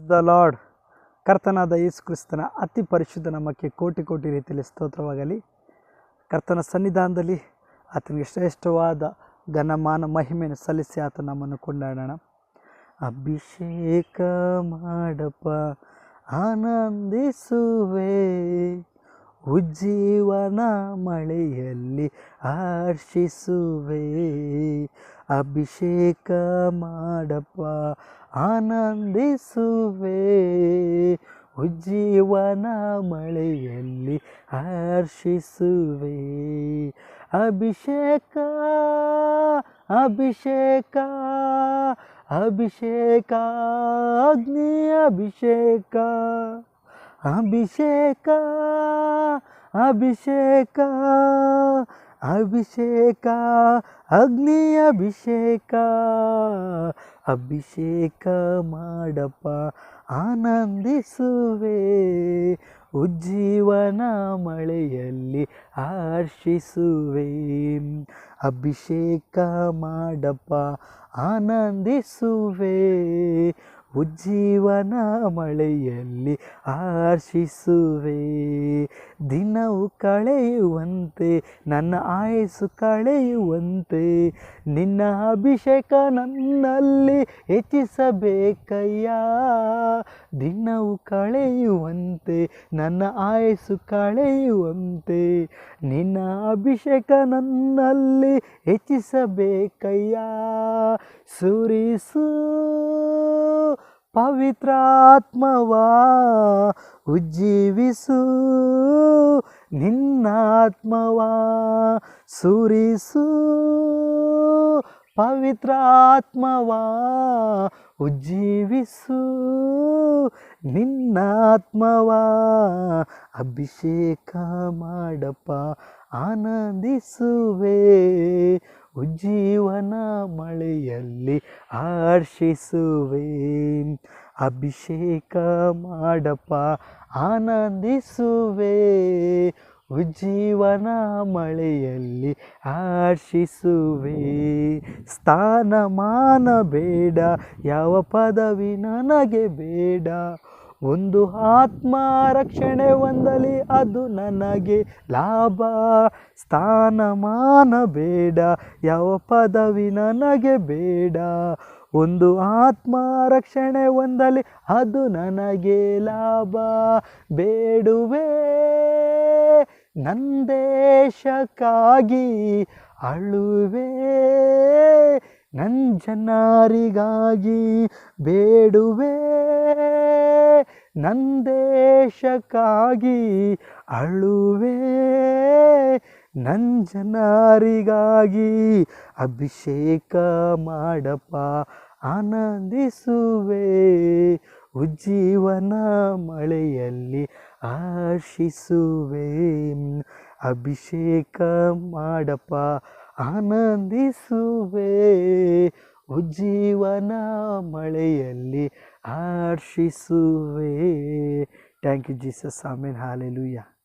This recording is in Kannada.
The lord. ಕರ್ತನಾದ ಯೇಸು ಕ್ರಿಸ್ತನ ಅತಿ ಪರಿಶುದ್ಧ ನಾಮಕ್ಕೆ ಕೋಟಿ ಕೋಟಿ ರೀತಿಯಲ್ಲಿ ಸ್ತೋತ್ರವಾಗಲಿ. ಕರ್ತನ ಸನ್ನಿಧಾನದಲ್ಲಿ ಆತನಿಗೆ ಶ್ರೇಷ್ಠವಾದ ಘನಮಾನ ಮಹಿಮೆಯನ್ನು ಸಲ್ಲಿಸಿ ಆತ ನಮ್ಮನ್ನು ಕೊಂಡಾಡೋಣ. ಅಭಿಷೇಕ ಮಾಡಪ್ಪ, ಆನಂದಿಸುವೆ, ಉಜ್ಜೀವನ ಮಳೆಯಲ್ಲಿ ಹರ್ಷಿಸುವೆ. ಅಭಿಷೇಕ ಮಾಡಪ್ಪ, ಆನಂದಿಸುವೆ, ಉಜ್ಜೀವನ ಮಳೆಯಲ್ಲಿ ಹರ್ಷಿಸುವೆ. ಅಭಿಷೇಕ ಅಭಿಷೇಕ ಅಭಿಷೇಕ, ಅಗ್ನಿ ಅಭಿಷೇಕ, ಅಭಿಷೇಕ ಅಭಿಷೇಕ ಅಭಿಷೇಕ, ಅಗ್ನಿ ಅಭಿಷೇಕ. ಅಭಿಷೇಕ ಮಾಡಪ್ಪ, ಆನಂದಿಸುವೆ, ಉಜ್ಜೀವನ ಮಳೆಯಲ್ಲಿ ಹರ್ಷಿಸುವೆ. ಅಭಿಷೇಕ ಮಾಡಪ್ಪ, ಆನಂದಿಸುವೆ, ಉಜ್ಜೀವನ ಮಳೆಯಲ್ಲಿ ಹರ್ಷಿಸುವೆ. ದಿನವು ಕಳೆಯುವಂತೆ, ನನ್ನ ಆಯಸ್ಸು ಕಳೆಯುವಂತೆ, ನಿನ್ನ ಅಭಿಷೇಕ ನನ್ನಲ್ಲಿ ಹೆಚ್ಚಿಸಬೇಕಯ್ಯ. ದಿನವು ಕಳೆಯುವಂತೆ, ನನ್ನ ಆಯಸ್ಸು ಕಳೆಯುವಂತೆ, ನಿನ್ನ ಅಭಿಷೇಕ ನನ್ನಲ್ಲಿ ಹೆಚ್ಚಿಸಬೇಕಯ್ಯ. ಸುರಿಸು ಪವಿತ್ರಾತ್ಮವಾ, ಉಜ್ಜೀವಿಸು ನಿನ್ನಾತ್ಮವಾ. ಸುರಿಸು ಪವಿತ್ರಾತ್ಮವಾ, ಉಜ್ಜೀವಿಸು ನಿನ್ನಾತ್ಮವಾ. ಅಭಿಷೇಕ ಮಾಡಪ್ಪ, ಆನಂದಿಸುವೆ, ಉಜ್ಜೀವನ ಮಳೆಯಲ್ಲಿ ಹರ್ಷಿಸುವೆ. ಅಭಿಷೇಕ ಮಾಡಪ್ಪ, ಆನಂದಿಸುವೆ, ಉಜ್ಜೀವನ ಮಳೆಯಲ್ಲಿ ಹರ್ಷಿಸುವೆ. ಸ್ಥಾನಮಾನ ಬೇಡ, ಯಾವ ಪದವಿ ನನಗೆ ಬೇಡ, ಒಂದು ಆತ್ಮ ರಕ್ಷಣೆ ಹೊಂದಲಿ ಅದು ನನಗೆ ಲಾಭ. ಸ್ಥಾನಮಾನ ಬೇಡ, ಯಾವ ಪದವಿ ನನಗೆ ಬೇಡ, ಒಂದು ಆತ್ಮ ರಕ್ಷಣೆ ಹೊಂದಲಿ ಅದು ನನಗೆ ಲಾಭ. ಬೇಡುವೆ ನನ್ನ ದೇಶಕ್ಕಾಗಿ, ಅಳುವೆ ನನ್ನ ಜನರಿಗಾಗಿ. ಬೇಡುವೆ ನನ್ನ ದೇಶಕ್ಕಾಗಿ, ಅಳುವೆ ನನ್ನ ಜನರಿಗಾಗಿ. ಅಭಿಷೇಕ ಮಾಡಪ್ಪ, ಆನಂದಿಸುವೆ, ಉಜ್ಜೀವನ ಮಳೆಯಲ್ಲಿ ಹರ್ಷಿಸುವೆ. ಅಭಿಷೇಕ ಮಾಡಪ್ಪ, ಆನಂದಿಸುವೆ, ಉಜ್ಜೀವನ ಮಳೆಯಲ್ಲಿ ಹರ್ಷಿಸುವೆ. Thank you Jesus. Amen. Hallelujah.